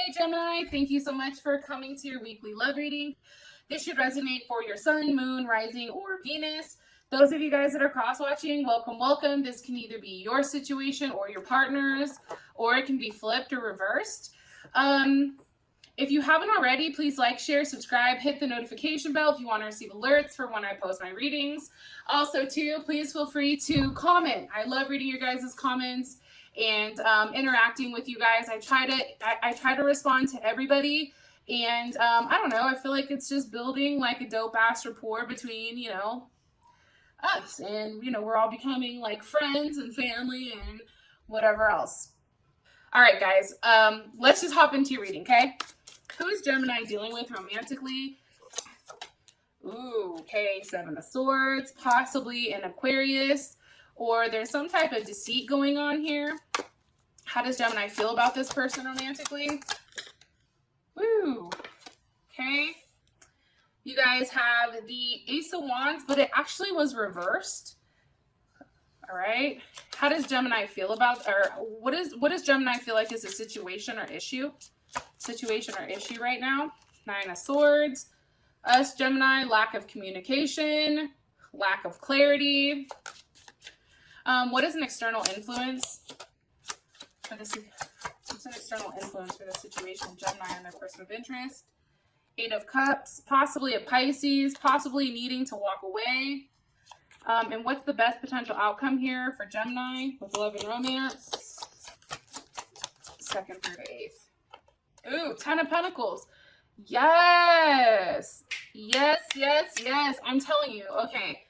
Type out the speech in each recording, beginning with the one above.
Hey Gemini, thank you so much for coming to your weekly love reading. This should resonate for your sun, moon, rising, or Venus. Those of you guys that are cross-watching, welcome, welcome. This can either be your situation or your partner's, or it can be flipped or reversed. If you haven't already, please like, share, subscribe, hit the notification bell if you want to receive alerts for when I post my readings. Also, too, please feel free to comment. I love reading your guys' comments and interacting with you guys. I try to respond to everybody, and I don't know, I feel like it's just building like a dope ass rapport between, you know, us, and you know, we're all becoming like friends and family and whatever else. All right, guys, let's just hop into your reading, okay? Who is Gemini dealing with romantically? Ooh, okay, Seven of Swords, possibly an Aquarius, or there's some type of deceit going on here. How does Gemini feel about this person romantically? Woo, okay. You guys have the Ace of Wands, but it actually was reversed. All right. How does Gemini feel about, or what does Gemini feel like is a situation or issue? Situation or issue right now? Nine of Swords. Us, Gemini, lack of communication, lack of clarity. What is an external influence for this? What's an external influence for this situation? Gemini and their person of interest. Eight of Cups, possibly a Pisces, possibly needing to walk away. And what's the best potential outcome here for Gemini with love and romance? Second, third, eighth. Ooh, Ten of Pentacles. Yes. Yes, yes, yes. I'm telling you. Okay.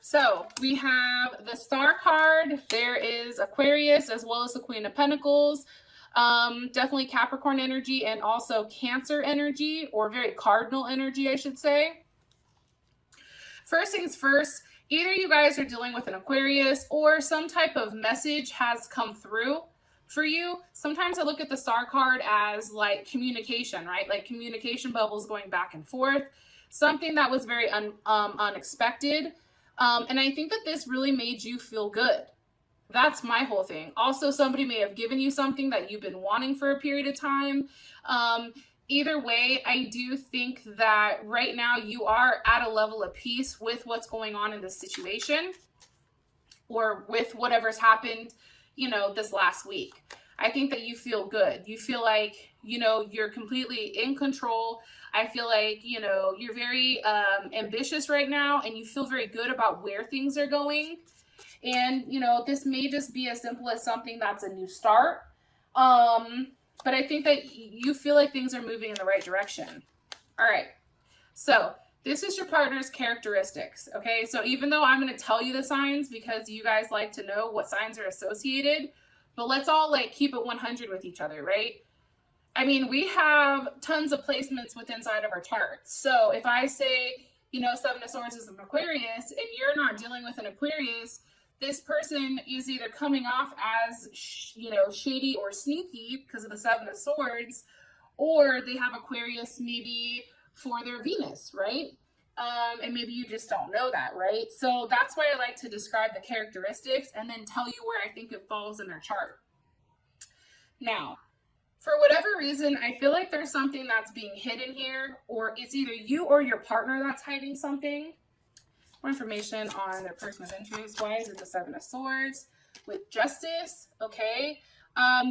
So we have the Star card. There is Aquarius as well as the Queen of Pentacles. Definitely Capricorn energy and also Cancer energy, or very cardinal energy, I should say. First things first, either you guys are dealing with an Aquarius or some type of message has come through for you. Sometimes I look at the Star card as like communication, right? Like communication bubbles going back and forth. Something that was very unexpected. And I think that this really made you feel good. That's my whole thing. Also, somebody may have given you something that you've been wanting for a period of time. Either way, I do think that right now you are at a level of peace with what's going on in this situation, or with whatever's happened, you know, this last week. I think that you feel good. You feel like, you know, you're completely in control. I feel like, you know, you're very ambitious right now, and you feel very good about where things are going. And, you know, this may just be as simple as something that's a new start. But I think that you feel like things are moving in the right direction. All right. So this is your partner's characteristics. Okay. So even though I'm going to tell you the signs because you guys like to know what signs are associated, but let's all like keep it 100 with each other, right? I mean, we have tons of placements within inside of our charts. So if I say, you know, Seven of Swords is an Aquarius and you're not dealing with an Aquarius, this person is either coming off as, you know, shady or sneaky because of the Seven of Swords, or they have Aquarius maybe for their Venus, right? And maybe you just don't know that, right? So that's why I like to describe the characteristics and then tell you where I think it falls in their chart. Now, for whatever reason, I feel like there's something that's being hidden here, or it's either you or your partner that's hiding something. More information on their person of interest. Why is it the Seven of Swords with Justice? Okay.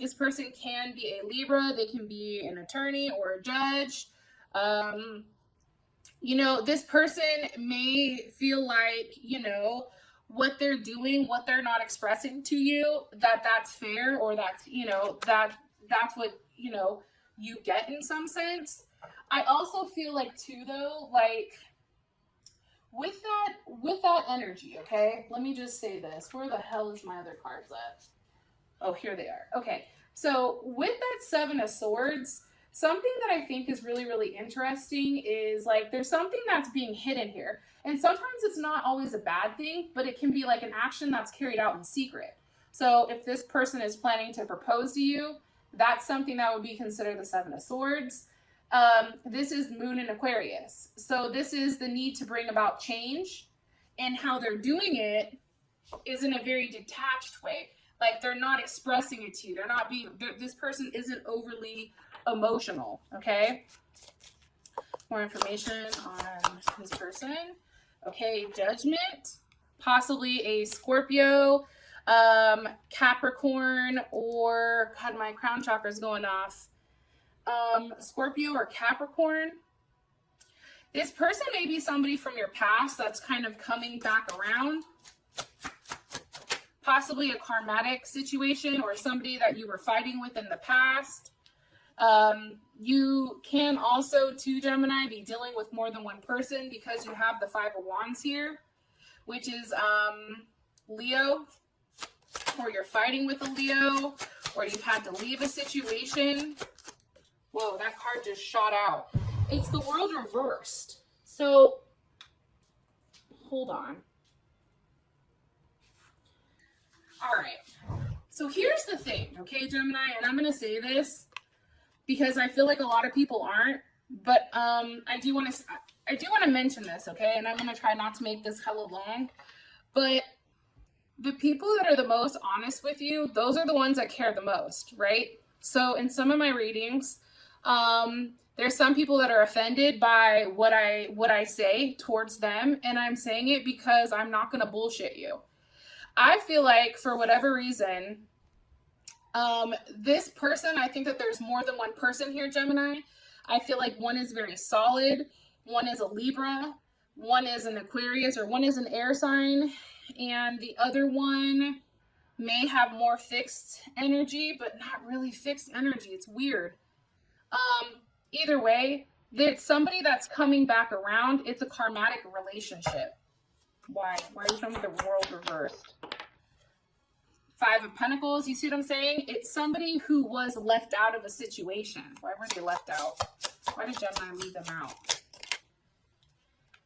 This person can be a Libra. They can be an attorney or a judge. You know, this person may feel like, you know, what they're doing, what they're not expressing to you, that's fair, or that's, you know, that's what, you know, you get in some sense. I also feel like too, though, like, with that energy, okay, let me just say this. Where the hell is my other cards at? Oh, here they are. Okay, so with that Seven of Swords, something that I think is really, really interesting is like there's something that's being hidden here. And sometimes it's not always a bad thing, but it can be like an action that's carried out in secret. So if this person is planning to propose to you, that's something that would be considered the Seven of Swords. This is Moon in Aquarius. So this is the need to bring about change, and how they're doing it is in a very detached way. Like they're not expressing it to you. They're not being, this person isn't overly emotional, okay? More information on this person. Okay, Judgment, possibly a Scorpio, Capricorn, or, God, my crown chakra is going off. Scorpio or Capricorn. This person may be somebody from your past that's kind of coming back around. Possibly a karmatic situation or somebody that you were fighting with in the past. You can also, too, Gemini, be dealing with more than one person because you have the Five of Wands here, which is Leo, or you're fighting with a Leo, or you've had to leave a situation. Whoa, that card just shot out. It's the World reversed. So, hold on. All right. So here's the thing, okay, Gemini, and I'm going to say this because I feel like a lot of people aren't, but I do want to mention this, okay? And I'm going to try not to make this hella long, but the people that are the most honest with you, those are the ones that care the most, right? So in some of my readings, there's some people that are offended by what I say towards them, and I'm saying it because I'm not going to bullshit you. I feel like for whatever reason, this person, I think that there's more than one person here, Gemini. I feel like one is very solid, one is a Libra, one is an Aquarius, or one is an air sign, and the other one may have more fixed energy, but not really fixed energy. It's weird. Either way, there's somebody that's coming back around. It's a karmatic relationship. Why? Why are you showing me the World reversed? Five of Pentacles, you see what I'm saying? It's somebody who was left out of a situation. Why were they left out? Why did Gemini leave them out?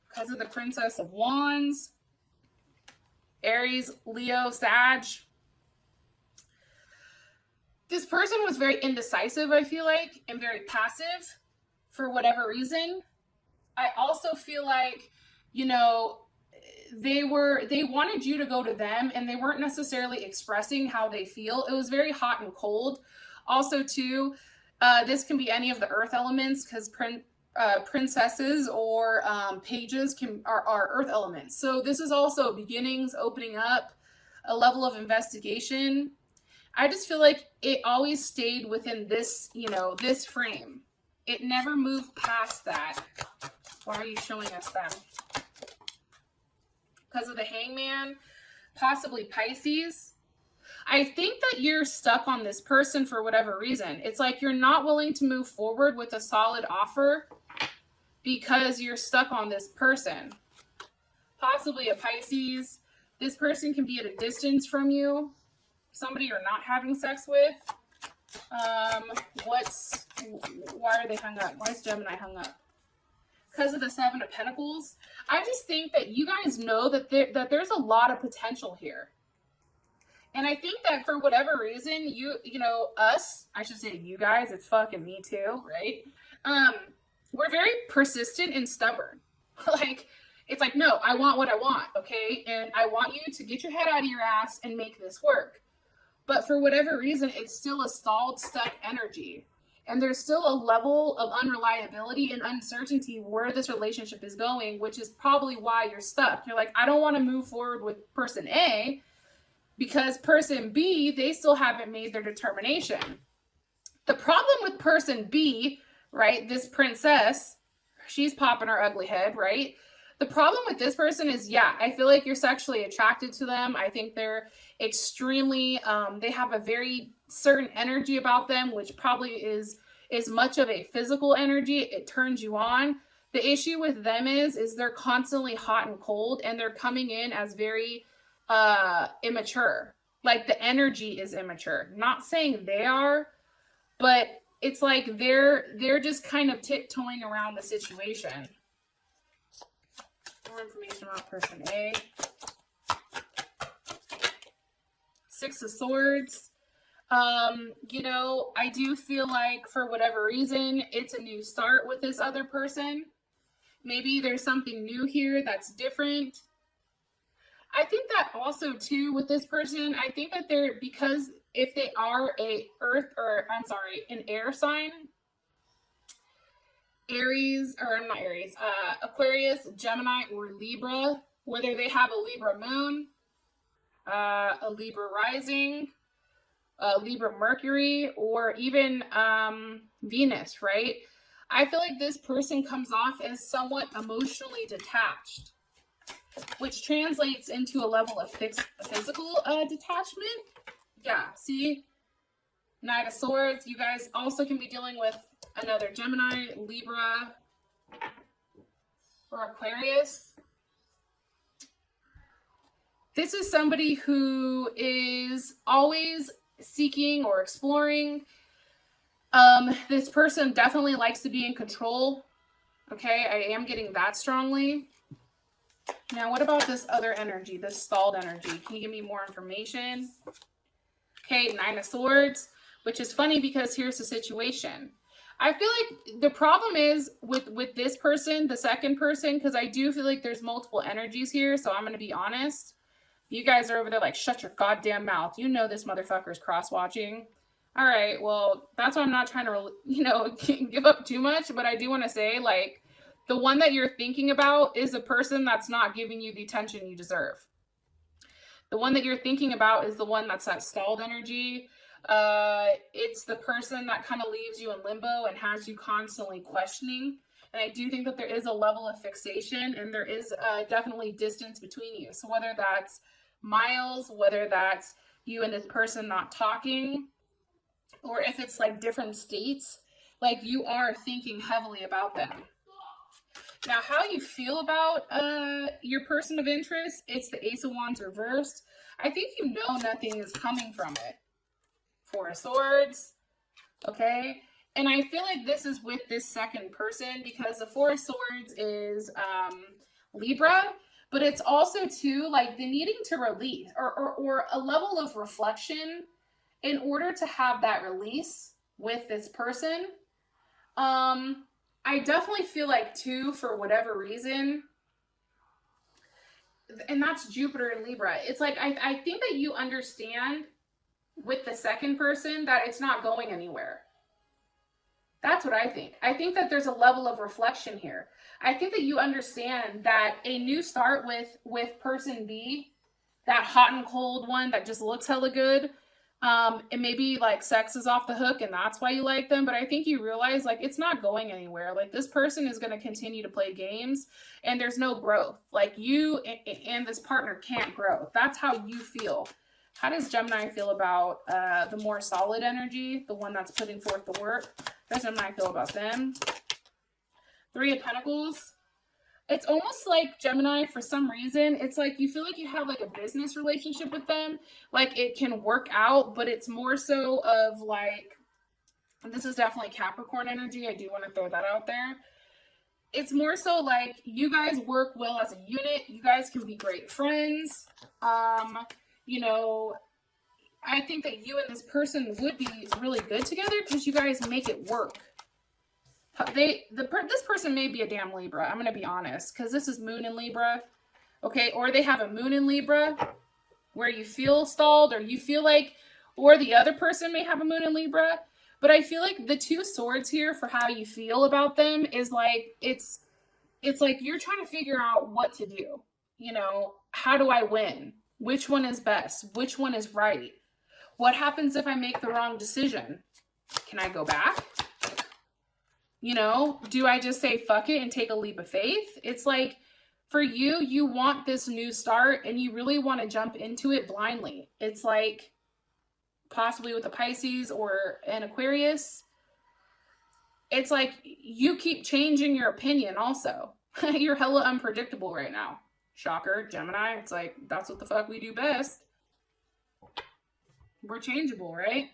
Because of the Princess of Wands, Aries, Leo, Sag. This person was very indecisive, I feel like, and very passive for whatever reason. I also feel like, you know, they wanted you to go to them and they weren't necessarily expressing how they feel. It was very hot and cold. Also, too, this can be any of the earth elements because princesses or pages are earth elements. So this is also beginnings, opening up, a level of investigation. I just feel like it always stayed within this, you know, this frame. It never moved past that. Why are you showing us that? Because of the Hangman, possibly Pisces. I think that you're stuck on this person for whatever reason. It's like you're not willing to move forward with a solid offer because you're stuck on this person. Possibly a Pisces. This person can be at a distance from you. Somebody you're not having sex with. Why are they hung up? Why is Gemini hung up? Because of the Seven of Pentacles. I just think that you guys know that there's a lot of potential here. And I think that for whatever reason, you know, us, I should say you guys, it's fucking me too, right? We're very persistent and stubborn. Like, it's like, no, I want what I want, okay? And I want you to get your head out of your ass and make this work. But for whatever reason, it's still a stalled, stuck energy. And there's still a level of unreliability and uncertainty where this relationship is going, which is probably why you're stuck. You're like, I don't want to move forward with person A because person B, they still haven't made their determination. The problem with person B, right, this princess, she's popping her ugly head, right? The problem with this person is, yeah, I feel like you're sexually attracted to them. I think they're extremely, they have a very certain energy about them, which probably is much of a physical energy. It turns you on. The issue with them is they're constantly hot and cold, and they're coming in as very immature. Like the energy is immature. Not saying they are, but it's like they're just kind of tiptoeing around the situation. More information about person A. Six of Swords. You know, I do feel like for whatever reason, it's a new start with this other person. Maybe there's something new here that's different. I think that also too with this person, I think that they're, because if they are an air sign, Aries, or not Aries, Aquarius, Gemini, or Libra, whether they have a Libra moon, a Libra rising, Libra Mercury, or even Venus, right? I feel like this person comes off as somewhat emotionally detached, which translates into a level of physical detachment. Yeah, see? Knight of Swords. You guys also can be dealing with another Gemini, Libra, or Aquarius. This is somebody who is always seeking or exploring. This person definitely likes to be in control. Okay, I am getting that strongly. Now, what about this other energy, this stalled energy? Can you give me more information? Okay, Nine of Swords, which is funny because here's the situation. I feel like the problem is with this person, the second person, because I do feel like there's multiple energies here, so I'm going to be honest. You guys are over there like, shut your goddamn mouth. You know this motherfucker's cross-watching. All right, well, that's why I'm not trying to, give up too much, but I do want to say, like, the one that you're thinking about is a person that's not giving you the attention you deserve. The one that you're thinking about is the one that's that stalled energy. It's the person that kind of leaves you in limbo and has you constantly questioning. And I do think that there is a level of fixation, and there is definitely distance between you. So whether that's miles, whether that's you and this person not talking, or if it's like different states, like you are thinking heavily about them. Now, how you feel about your person of interest, it's the Ace of Wands reversed. I think you know nothing is coming from it. Four of Swords, okay? And I feel like this is with this second person because the Four of Swords is Libra, but it's also too like the needing to release or a level of reflection in order to have that release with this person. I definitely feel like too, for whatever reason, and that's Jupiter and Libra. It's like, I think that you understand with the second person that it's not going anywhere. That's what I think. I think that there's a level of reflection here. I think that you understand that a new start with person B, that hot and cold one that just looks hella good, and maybe like sex is off the hook and that's why you like them, but I think you realize like it's not going anywhere. Like this person is going to continue to play games and there's no growth. Like you and this partner can't grow. That's how you feel. How does Gemini feel about the more solid energy, the one that's putting forth the work? How does Gemini feel about them? Three of Pentacles. It's almost like Gemini, for some reason, it's like you feel like you have like a business relationship with them. Like it can work out, but it's more so of like, and this is definitely Capricorn energy. I do want to throw that out there. It's more so like you guys work well as a unit. You guys can be great friends. I think that you and this person would be really good together because you guys make it work. This person may be a damn Libra. I'm going to be honest, because this is Moon in Libra. Okay, or they have a Moon in Libra where you feel stalled, or you feel like, or the other person may have a Moon in Libra. But I feel like the two swords here for how you feel about them is like, it's like you're trying to figure out what to do. How do I win? Which one is best? Which one is right? What happens if I make the wrong decision? Can I go back? Do I just say fuck it and take a leap of faith? It's like, for you, you want this new start and you really want to jump into it blindly. It's like possibly with a Pisces or an Aquarius. It's like you keep changing your opinion also. You're hella unpredictable right now. Shocker, Gemini. It's like, that's what the fuck we do best. We're changeable, right?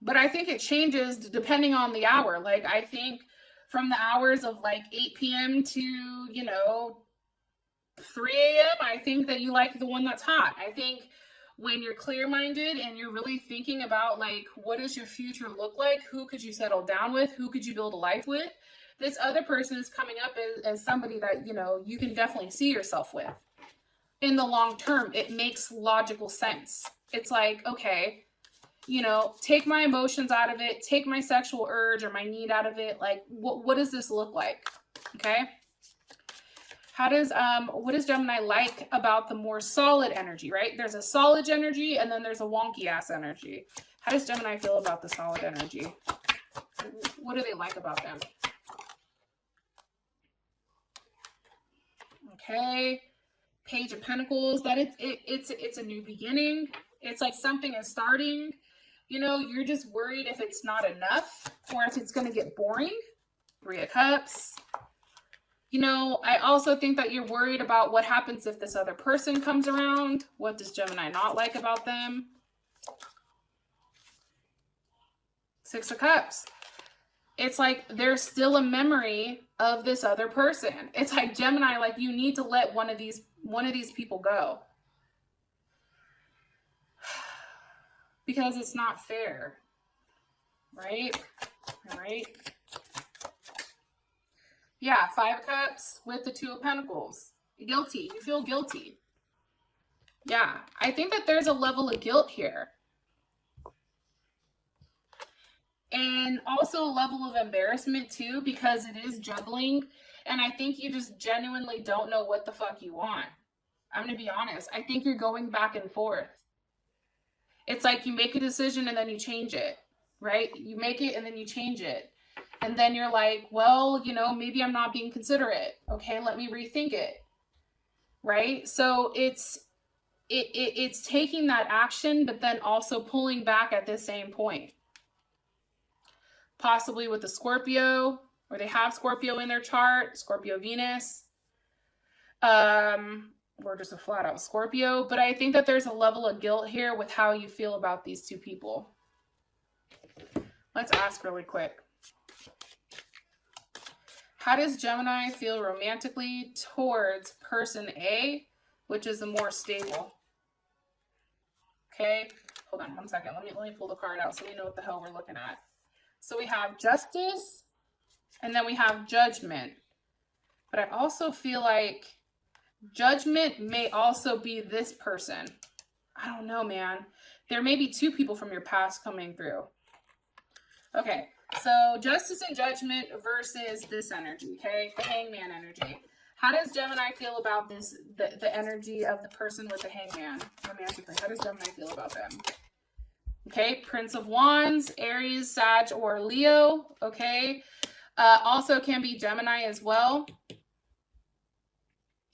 But I think it changes depending on the hour. Like, I think from the hours of like 8 p.m. to, 3 a.m., I think that you like the one that's hot. I think when you're clear-minded and you're really thinking about like, what does your future look like? Who could you settle down with? Who could you build a life with? This other person is coming up as somebody that, you can definitely see yourself with. in the long term, it makes logical sense. It's like, okay, you know, take my emotions out of it, take my sexual urge or my need out of it. Like, what does this look like? Okay. How does, what does Gemini like about the more solid energy, right? There's a solid energy and then there's a wonky ass energy. How does Gemini feel about the solid energy? What do they like about them? Okay. Page of Pentacles, that it's a new beginning. It's like something is starting. You know, you're just worried if it's not enough or if it's going to get boring. Three of Cups. You know, I also think that you're worried about what happens if this other person comes around. What does Gemini not like about them? Six of Cups. It's like there's still a memory of this other person. It's like, Gemini, like, you need to let one of these people go. Because it's not fair. Right? All right. Yeah, Five of Cups with the Two of Pentacles. Guilty. You feel guilty. Yeah, I think that there's a level of guilt here. And also a level of embarrassment too, because it is juggling. And I think you just genuinely don't know what the fuck you want. I'm going to be honest. I think you're going back and forth. It's like you make a decision and then you change it, right? You make it and then you change it. And then you're like, well, you know, maybe I'm not being considerate. Okay, let me rethink it. Right? So it's taking that action, but then also pulling back at the same point. Possibly with the Scorpio, or they have Scorpio in their chart, Scorpio Venus. Or just a flat out Scorpio. But I think that there's a level of guilt here with how you feel about these two people. Let's ask really quick. How does Gemini feel romantically towards person A, which is the more stable? Okay, hold on one second. Let me pull the card out so we know what the hell we're looking at. So we have Justice, and then we have Judgment. But I also feel like Judgment may also be this person. I don't know, man. There may be two people from your past coming through. Okay, so Justice and Judgment versus this energy, okay? The Hangman energy. How does Gemini feel about this, the energy of the person with the Hangman romantically? How does Gemini feel about them? Okay, Prince of Wands, Aries, Sag, or Leo, okay? Also can be Gemini as well.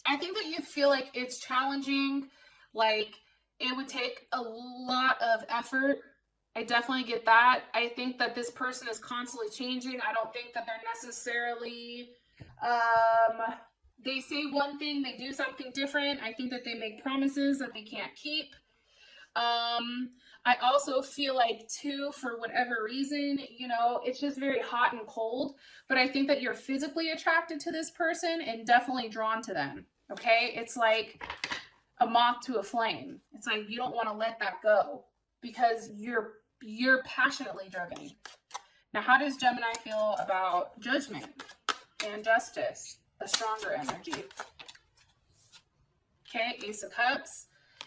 I think that you feel like it's challenging, like it would take a lot of effort. I definitely get that. I think that this person is constantly changing. I don't think that they're necessarily, they say one thing, they do something different. I think that they make promises that they can't keep. I also feel like too, for whatever reason, you know, it's just very hot and cold, but I think that you're physically attracted to this person and definitely drawn to them. Okay. It's like a moth to a flame. It's like, you don't want to let that go because you're passionately driven. Now, how does Gemini feel about Judgment and Justice, the stronger energy? Okay. Ace of Cups.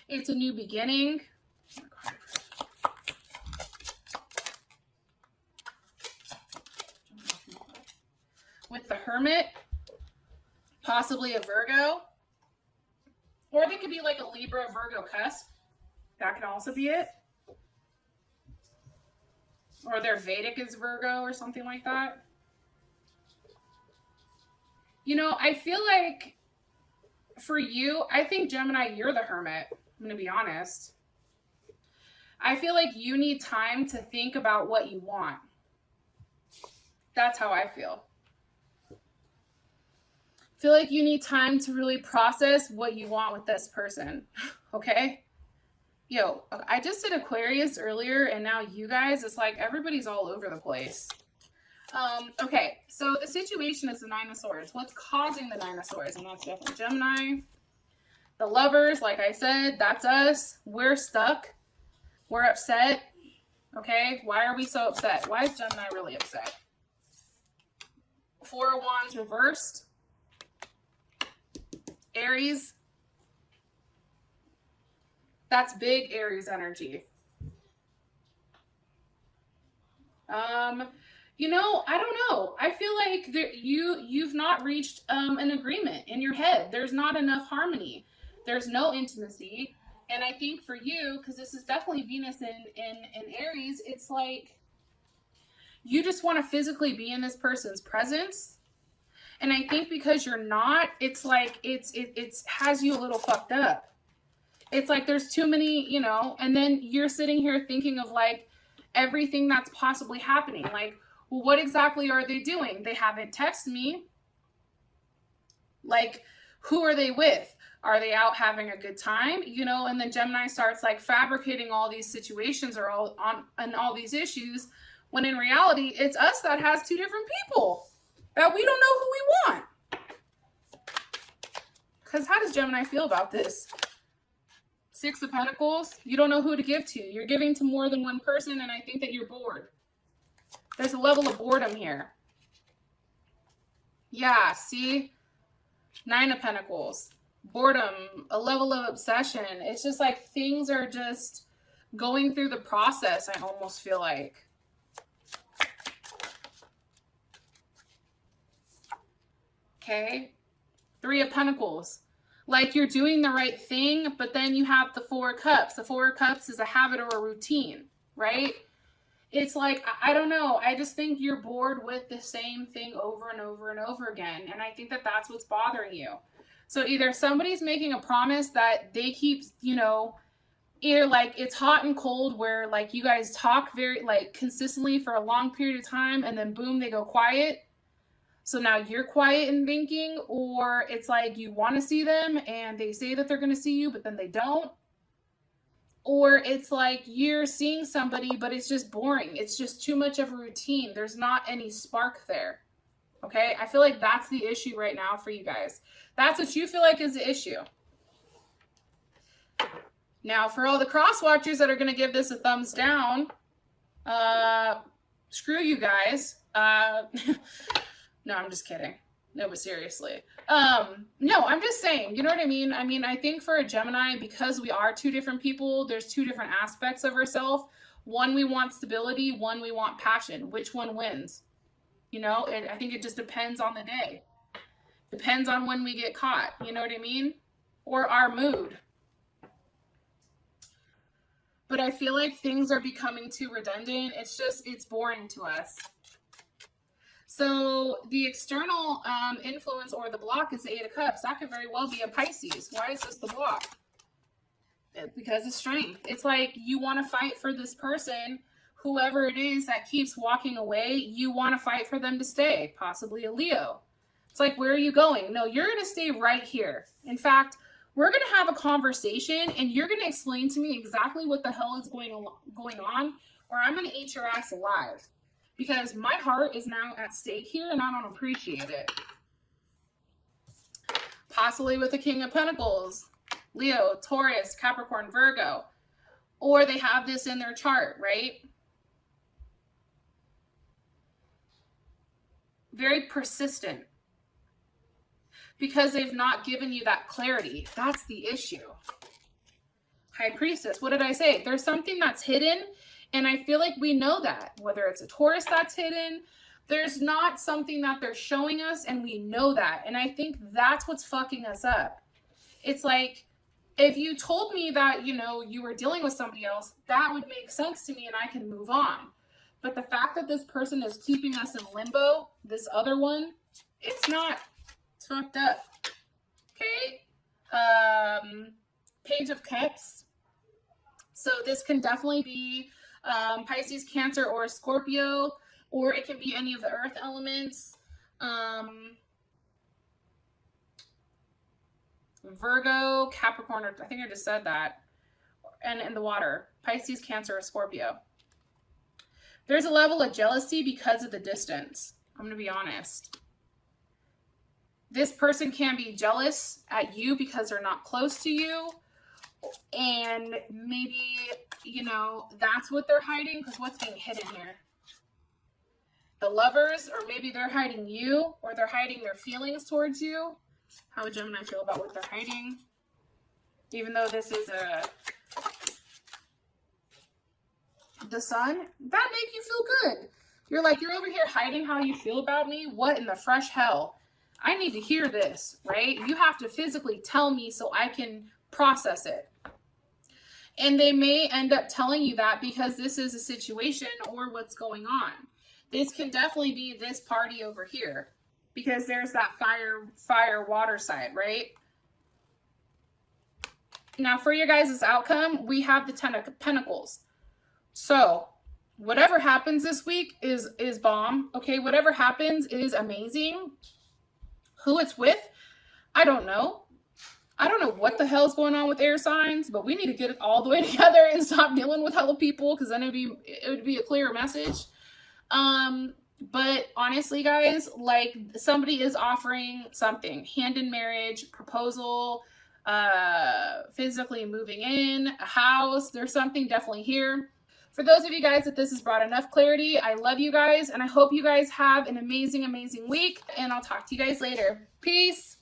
It's a new beginning. With the Hermit, possibly a Virgo, or they could be like a Libra Virgo cusp. That could also be it. Or their Vedic is Virgo or something like that. You know, I feel like for you, I think Gemini, you're the Hermit. I'm going to be honest. I feel like you need time to think about what you want. That's how I feel. I feel like you need time to really process what you want with this person. Okay? Yo, I just did Aquarius earlier, and now you guys, it's like everybody's all over the place. Okay, so the situation is the Nine of Swords. What's causing the Nine of Swords? And that's definitely Gemini. The Lovers, like I said, that's us. We're stuck. We're upset. Okay, why are we so upset? Why is Gemini really upset? Four of Wands reversed. Aries. That's big Aries energy. You know, I don't know. I feel like you've not reached an agreement in your head. There's not enough harmony. There's no intimacy. And I think for you, because this is definitely Venus in Aries, it's like you just want to physically be in this person's presence. And I think because you're not, it's like it has you a little fucked up. It's like there's too many, you know, and then you're sitting here thinking of like everything that's possibly happening. Like, well, what exactly are they doing? They haven't texted me. Like, who are they with? Are they out having a good time? You know, and then Gemini starts like fabricating all these situations or all these issues, when in reality, it's us that has two different people that we don't know who we want. Because how does Gemini feel about this? Six of Pentacles, you don't know who to give to. You're giving to more than one person, and I think that you're bored. There's a level of boredom here. Yeah, see? Nine of Pentacles. Boredom, a level of obsession. It's just like things are just going through the process, I almost feel like. Okay? Three of Pentacles. Like you're doing the right thing, but then you have the Four of Cups. The Four of Cups is a habit or a routine, right? It's like, I don't know. I just think you're bored with the same thing over and over and over again. And I think that that's what's bothering you. So either somebody's making a promise that they keep, you know, either like it's hot and cold where like you guys talk very like consistently for a long period of time and then boom, they go quiet. So now you're quiet and thinking, or it's like you want to see them and they say that they're going to see you, but then they don't. Or it's like you're seeing somebody, but it's just boring. It's just too much of a routine. There's not any spark there. Okay? I feel like that's the issue right now for you guys. That's what you feel like is the issue. Now, for all the cross watchers that are going to give this a thumbs down, screw you guys. No, I'm just kidding. No, but seriously. No, I'm just saying, you know what I mean? I mean, I think for a Gemini, because we are two different people, there's two different aspects of ourselves. One, we want stability. One, we want passion. Which one wins? You know, I think it just depends on the day. Depends on when we get caught. You know what I mean? Or our mood. But I feel like things are becoming too redundant. It's boring to us. So the external influence or the block is the Eight of Cups. That could very well be a Pisces. Why is this the block? Because of strength. It's like you want to fight for this person, whoever it is that keeps walking away, you want to fight for them to stay, possibly a Leo. It's like, where are you going? No, you're going to stay right here. In fact, we're going to have a conversation and you're going to explain to me exactly what the hell is going on, or I'm going to eat your ass alive. Because my heart is now at stake here and I don't appreciate it. Possibly with the King of Pentacles, Leo, Taurus, Capricorn, Virgo. Or they have this in their chart, right? Very persistent. Because they've not given you that clarity. That's the issue. High Priestess, what did I say? There's something that's hidden. And I feel like we know that, whether it's a Taurus that's hidden, there's not something that they're showing us and we know that. And I think that's what's fucking us up. It's like, if you told me that, you know, you were dealing with somebody else, that would make sense to me and I can move on. But the fact that this person is keeping us in limbo, this other one, it's not. It's fucked up. Okay? Page of Cups. So this can definitely be Pisces, Cancer, or Scorpio, or it can be any of the earth elements. Virgo, Capricorn, or I think I just said that. And in the water, Pisces, Cancer, or Scorpio. There's a level of jealousy because of the distance. I'm going to be honest. This person can be jealous at you because they're not close to you. And maybe, you know, that's what they're hiding, because what's being hidden here? The Lovers, or maybe they're hiding you, or they're hiding their feelings towards you. How would Gemini feel about what they're hiding? Even though this is a the sun, that make you feel good. You're like, you're over here hiding how you feel about me? What in the fresh hell? I need to hear this, right? You have to physically tell me so I can process it. And they may end up telling you that because this is a situation or what's going on. This can definitely be this party over here because there's that fire, water side, right? Now for your guys' outcome, we have the 10 of Pentacles. So whatever happens this week is bomb. Okay, whatever happens is amazing. Who it's with, I don't know. I don't know what the hell's going on with air signs, but we need to get it all the way together and stop dealing with hella people, because then it would be a clearer message. But honestly, guys, like somebody is offering something, hand in marriage, proposal, physically moving in, a house. There's something definitely here. For those of you guys that this has brought enough clarity, I love you guys, and I hope you guys have an amazing, amazing week, and I'll talk to you guys later. Peace.